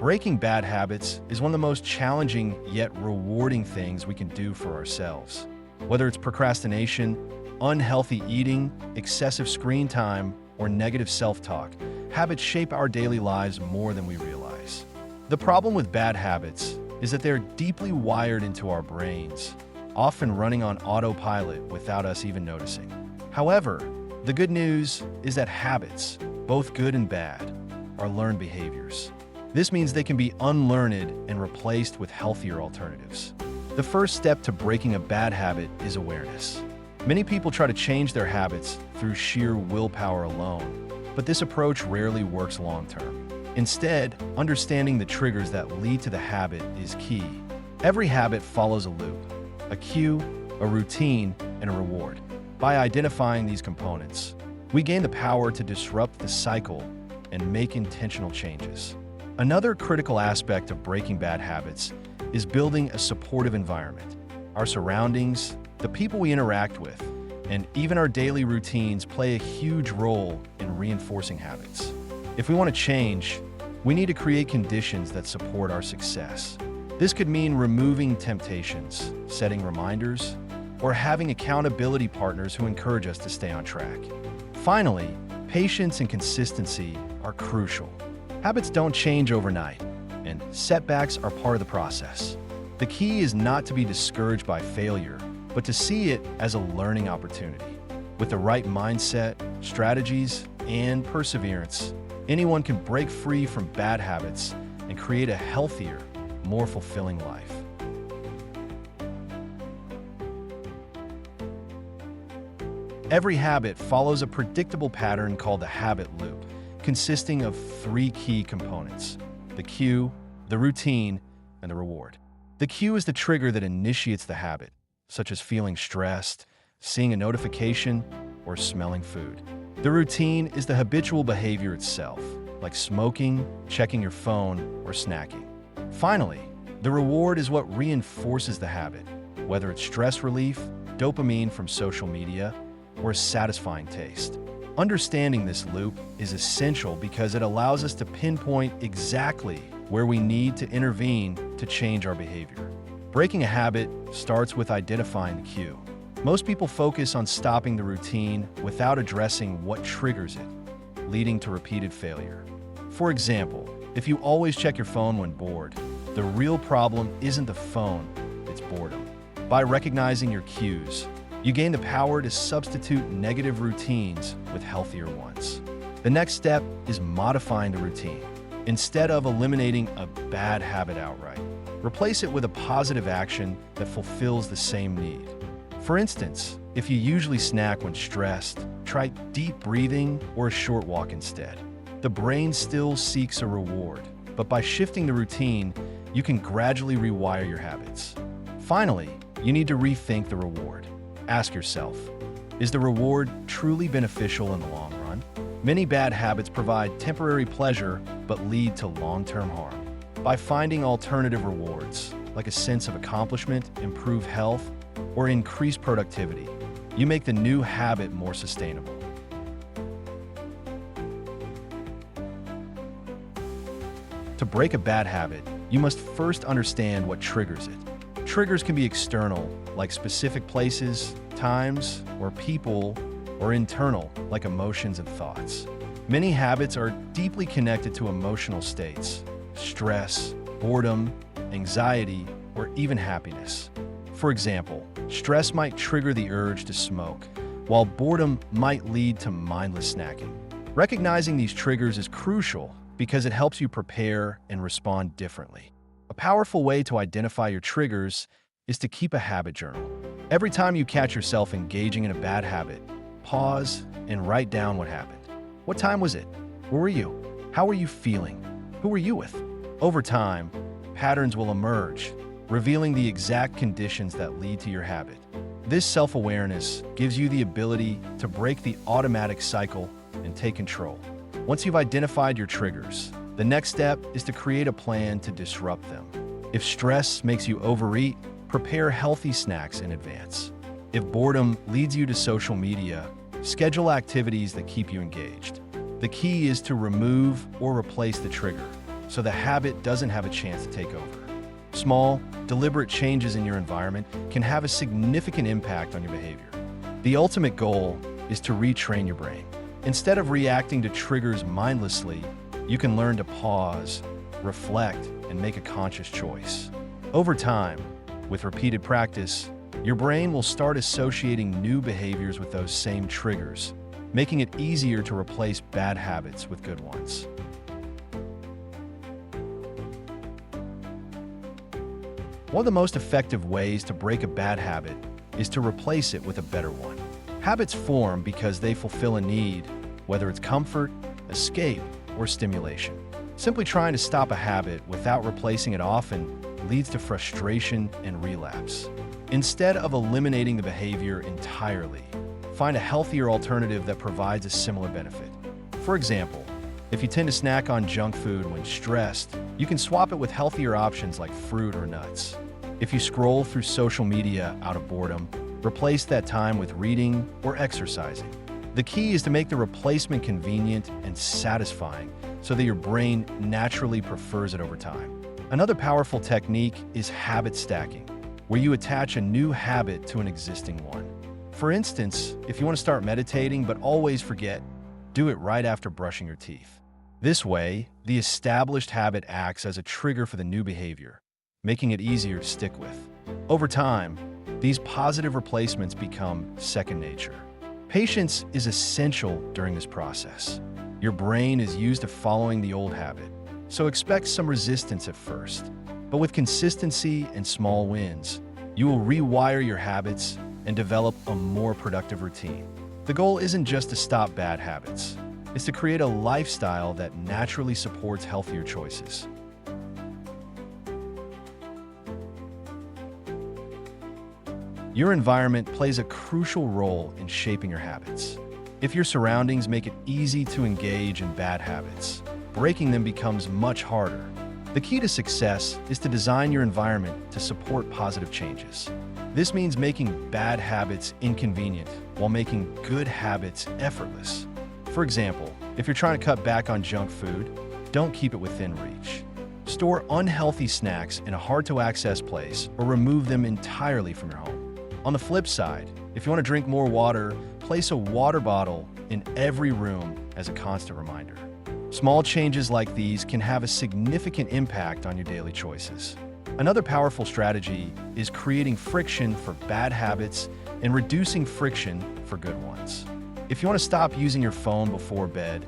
Breaking bad habits is one of the most challenging yet rewarding things we can do for ourselves. Whether it's procrastination, unhealthy eating, excessive screen time, or negative self-talk, habits shape our daily lives more than we realize. The problem with bad habits is that they're deeply wired into our brains, often running on autopilot without us even noticing. However, the good news is that habits, both good and bad, are learned behaviors. This means they can be unlearned and replaced with healthier alternatives. The first step to breaking a bad habit is awareness. Many people try to change their habits through sheer willpower alone, but this approach rarely works long-term. Instead, understanding the triggers that lead to the habit is key. Every habit follows a loop, a cue, a routine, and a reward. By identifying these components, we gain the power to disrupt the cycle and make intentional changes. Another critical aspect of breaking bad habits is building a supportive environment. Our surroundings, the people we interact with, and even our daily routines play a huge role in reinforcing habits. If we want to change, we need to create conditions that support our success. This could mean removing temptations, setting reminders, or having accountability partners who encourage us to stay on track. Finally, patience and consistency are crucial. Habits don't change overnight, and setbacks are part of the process. The key is not to be discouraged by failure, but to see it as a learning opportunity. With the right mindset, strategies, and perseverance, anyone can break free from bad habits and create a healthier, more fulfilling life. Every habit follows a predictable pattern called the habit loop, consisting of three key components: the cue, the routine, and the reward. The cue is the trigger that initiates the habit, such as feeling stressed, seeing a notification, or smelling food. The routine is the habitual behavior itself, like smoking, checking your phone, or snacking. Finally, the reward is what reinforces the habit, whether it's stress relief, dopamine from social media, or a satisfying taste. Understanding this loop is essential because it allows us to pinpoint exactly where we need to intervene to change our behavior. Breaking a habit starts with identifying the cue. Most people focus on stopping the routine without addressing what triggers it, leading to repeated failure. For example, if you always check your phone when bored, the real problem isn't the phone, it's boredom. By recognizing your cues, you gain the power to substitute negative routines with healthier ones. The next step is modifying the routine. Instead of eliminating a bad habit outright, replace it with a positive action that fulfills the same need. For instance, if you usually snack when stressed, try deep breathing or a short walk instead. The brain still seeks a reward, but by shifting the routine, you can gradually rewire your habits. Finally, you need to rethink the reward. Ask yourself, is the reward truly beneficial in the long run? Many bad habits provide temporary pleasure but lead to long-term harm. By finding alternative rewards, like a sense of accomplishment, improved health, or increased productivity, you make the new habit more sustainable. To break a bad habit, you must first understand what triggers it. Triggers can be external, like specific places, times, or people, or internal, like emotions and thoughts. Many habits are deeply connected to emotional states: stress, boredom, anxiety, or even happiness. For example, stress might trigger the urge to smoke, while boredom might lead to mindless snacking. Recognizing these triggers is crucial because it helps you prepare and respond differently. A powerful way to identify your triggers is to keep a habit journal. Every time you catch yourself engaging in a bad habit, pause and write down what happened. What time was it? Where were you? How were you feeling? Who were you with? Over time, patterns will emerge, revealing the exact conditions that lead to your habit. This self-awareness gives you the ability to break the automatic cycle and take control. Once you've identified your triggers, the next step is to create a plan to disrupt them. If stress makes you overeat, prepare healthy snacks in advance. If boredom leads you to social media, schedule activities that keep you engaged. The key is to remove or replace the trigger, so the habit doesn't have a chance to take over. Small, deliberate changes in your environment can have a significant impact on your behavior. The ultimate goal is to retrain your brain. Instead of reacting to triggers mindlessly, you can learn to pause, reflect, and make a conscious choice. Over time, with repeated practice, your brain will start associating new behaviors with those same triggers, making it easier to replace bad habits with good ones. One of the most effective ways to break a bad habit is to replace it with a better one. Habits form because they fulfill a need, whether it's comfort, escape, or stimulation. Simply trying to stop a habit without replacing it often leads to frustration and relapse. Instead of eliminating the behavior entirely, find a healthier alternative that provides a similar benefit. For example, if you tend to snack on junk food when stressed, you can swap it with healthier options like fruit or nuts. If you scroll through social media out of boredom, replace that time with reading or exercising. The key is to make the replacement convenient and satisfying so that your brain naturally prefers it over time. Another powerful technique is habit stacking, where you attach a new habit to an existing one. For instance, if you want to start meditating but always forget, do it right after brushing your teeth. This way, the established habit acts as a trigger for the new behavior, making it easier to stick with. Over time, these positive replacements become second nature. Patience is essential during this process. Your brain is used to following the old habit, so expect some resistance at first. But with consistency and small wins, you will rewire your habits and develop a more productive routine. The goal isn't just to stop bad habits, it's to create a lifestyle that naturally supports healthier choices. Your environment plays a crucial role in shaping your habits. If your surroundings make it easy to engage in bad habits, breaking them becomes much harder. The key to success is to design your environment to support positive changes. This means making bad habits inconvenient while making good habits effortless. For example, if you're trying to cut back on junk food, don't keep it within reach. Store unhealthy snacks in a hard-to-access place or remove them entirely from your home. On the flip side, if you want to drink more water, place a water bottle in every room as a constant reminder. Small changes like these can have a significant impact on your daily choices. Another powerful strategy is creating friction for bad habits and reducing friction for good ones. If you want to stop using your phone before bed,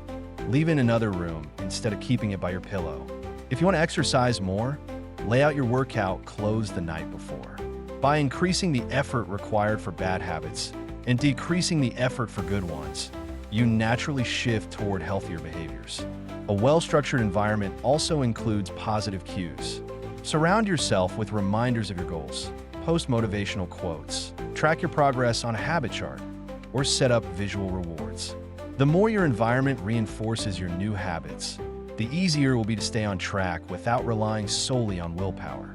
leave it in another room instead of keeping it by your pillow. If you want to exercise more, lay out your workout clothes the night before. By increasing the effort required for bad habits and decreasing the effort for good ones, you naturally shift toward healthier behaviors. A well-structured environment also includes positive cues. Surround yourself with reminders of your goals, post motivational quotes, track your progress on a habit chart, or set up visual rewards. The more your environment reinforces your new habits, the easier it will be to stay on track without relying solely on willpower.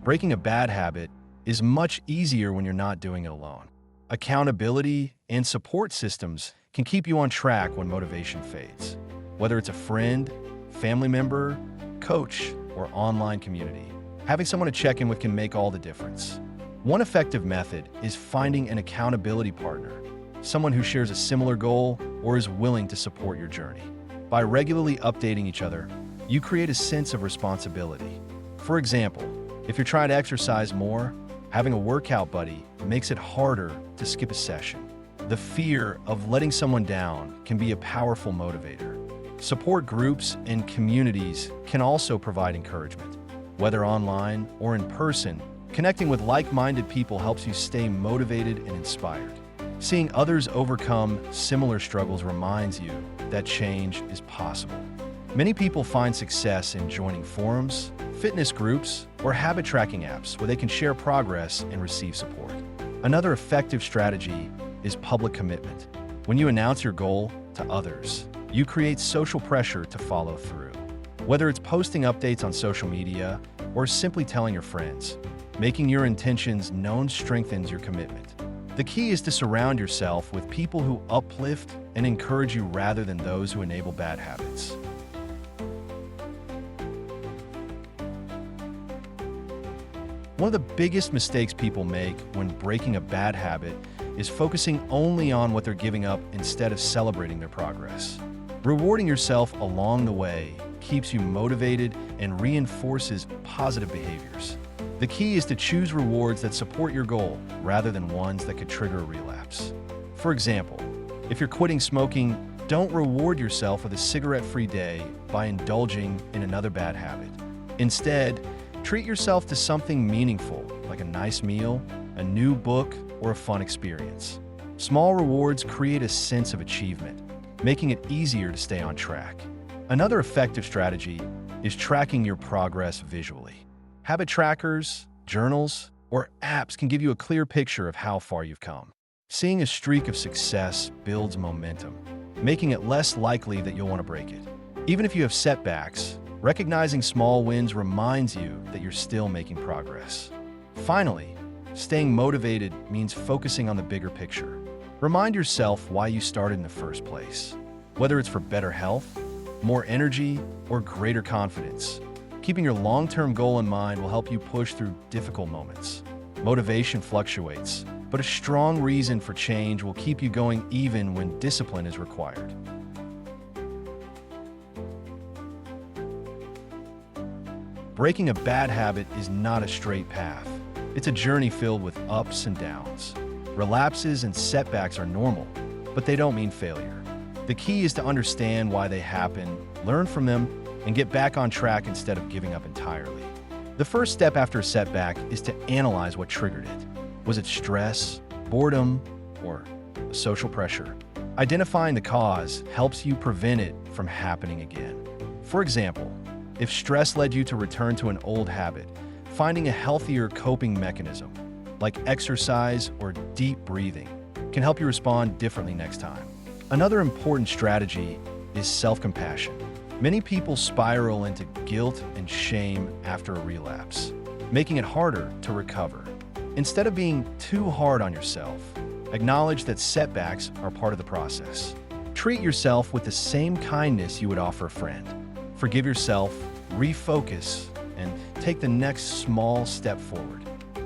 Breaking a bad habit is much easier when you're not doing it alone. Accountability and support systems can keep you on track when motivation fades. Whether it's a friend, family member, coach, or online community, having someone to check in with can make all the difference. One effective method is finding an accountability partner, someone who shares a similar goal or is willing to support your journey. By regularly updating each other, you create a sense of responsibility. For example, if you're trying to exercise more, having a workout buddy makes it harder to skip a session. The fear of letting someone down can be a powerful motivator. Support groups and communities can also provide encouragement. Whether online or in person, connecting with like-minded people helps you stay motivated and inspired. Seeing others overcome similar struggles reminds you that change is possible. Many people find success in joining forums, fitness groups, or habit tracking apps where they can share progress and receive support. Another effective strategy is public commitment. When you announce your goal to others, you create social pressure to follow through. Whether it's posting updates on social media or simply telling your friends, making your intentions known strengthens your commitment. The key is to surround yourself with people who uplift and encourage you rather than those who enable bad habits. One of the biggest mistakes people make when breaking a bad habit is focusing only on what they're giving up instead of celebrating their progress. Rewarding yourself along the way keeps you motivated and reinforces positive behaviors. The key is to choose rewards that support your goal rather than ones that could trigger a relapse. For example, if you're quitting smoking, don't reward yourself with a cigarette-free day by indulging in another bad habit. Instead, treat yourself to something meaningful, like a nice meal, a new book, or a fun experience. Small rewards create a sense of achievement, making it easier to stay on track. Another effective strategy is tracking your progress visually. Habit trackers, journals, or apps can give you a clear picture of how far you've come. Seeing a streak of success builds momentum, making it less likely that you'll want to break it. Even if you have setbacks, recognizing small wins reminds you that you're still making progress. Finally, staying motivated means focusing on the bigger picture. Remind yourself why you started in the first place, whether it's for better health, more energy, or greater confidence. Keeping your long-term goal in mind will help you push through difficult moments. Motivation fluctuates, but a strong reason for change will keep you going even when discipline is required. Breaking a bad habit is not a straight path. It's a journey filled with ups and downs. Relapses and setbacks are normal, but they don't mean failure. The key is to understand why they happen, learn from them, and get back on track instead of giving up entirely. The first step after a setback is to analyze what triggered it. Was it stress, boredom, or social pressure? Identifying the cause helps you prevent it from happening again. For example, if stress led you to return to an old habit, finding a healthier coping mechanism, like exercise or deep breathing, can help you respond differently next time. Another important strategy is self-compassion. Many people spiral into guilt and shame after a relapse, making it harder to recover. Instead of being too hard on yourself, acknowledge that setbacks are part of the process. Treat yourself with the same kindness you would offer a friend. Forgive yourself, refocus, and take the next small step forward.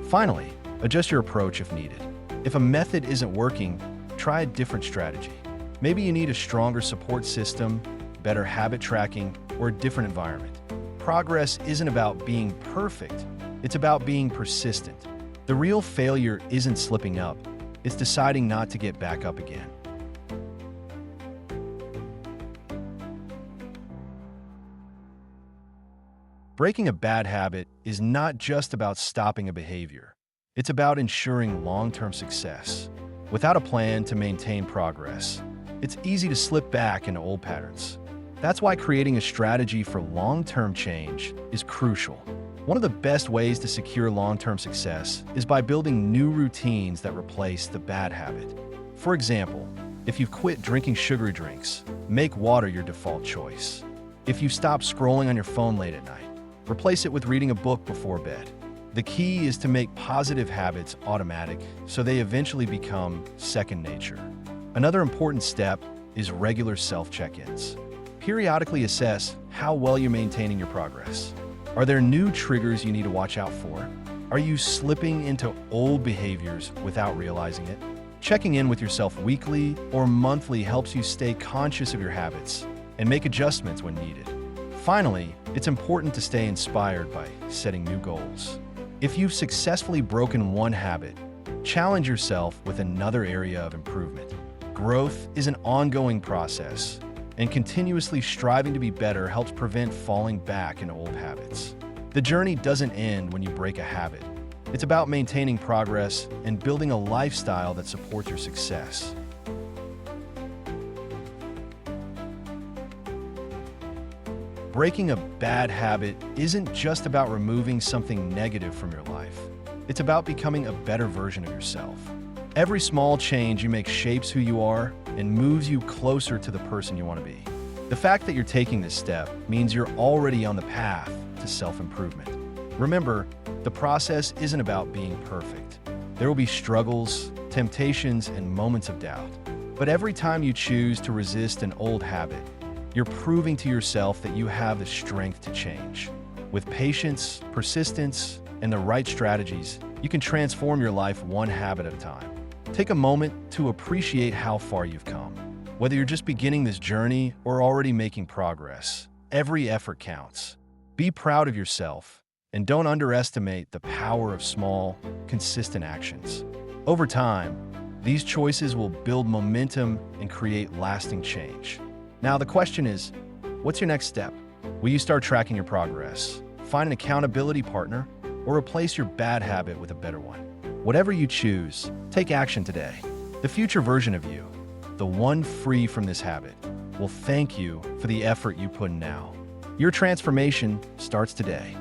Finally, adjust your approach if needed. If a method isn't working, try a different strategy. Maybe you need a stronger support system, better habit tracking, or a different environment. Progress isn't about being perfect, it's about being persistent. The real failure isn't slipping up, it's deciding not to get back up again. Breaking a bad habit is not just about stopping a behavior. It's about ensuring long-term success. Without a plan to maintain progress, it's easy to slip back into old patterns. That's why creating a strategy for long-term change is crucial. One of the best ways to secure long-term success is by building new routines that replace the bad habit. For example, if you've quit drinking sugary drinks, make water your default choice. If you stop scrolling on your phone late at night, replace it with reading a book before bed. The key is to make positive habits automatic so they eventually become second nature. Another important step is regular self-check-ins. Periodically assess how well you're maintaining your progress. Are there new triggers you need to watch out for? Are you slipping into old behaviors without realizing it? Checking in with yourself weekly or monthly helps you stay conscious of your habits and make adjustments when needed. Finally, it's important to stay inspired by setting new goals. If you've successfully broken one habit, challenge yourself with another area of improvement. Growth is an ongoing process, and continuously striving to be better helps prevent falling back into old habits. The journey doesn't end when you break a habit. It's about maintaining progress and building a lifestyle that supports your success. Breaking a bad habit isn't just about removing something negative from your life. It's about becoming a better version of yourself. Every small change you make shapes who you are and moves you closer to the person you want to be. The fact that you're taking this step means you're already on the path to self-improvement. Remember, the process isn't about being perfect. There will be struggles, temptations, and moments of doubt. But every time you choose to resist an old habit, you're proving to yourself that you have the strength to change. With patience, persistence, and the right strategies, you can transform your life one habit at a time. Take a moment to appreciate how far you've come. Whether you're just beginning this journey or already making progress, every effort counts. Be proud of yourself and don't underestimate the power of small, consistent actions. Over time, these choices will build momentum and create lasting change. Now, the question is, what's your next step? Will you start tracking your progress, find an accountability partner, or replace your bad habit with a better one? Whatever you choose, take action today. The future version of you, the one free from this habit, will thank you for the effort you put in now. Your transformation starts today.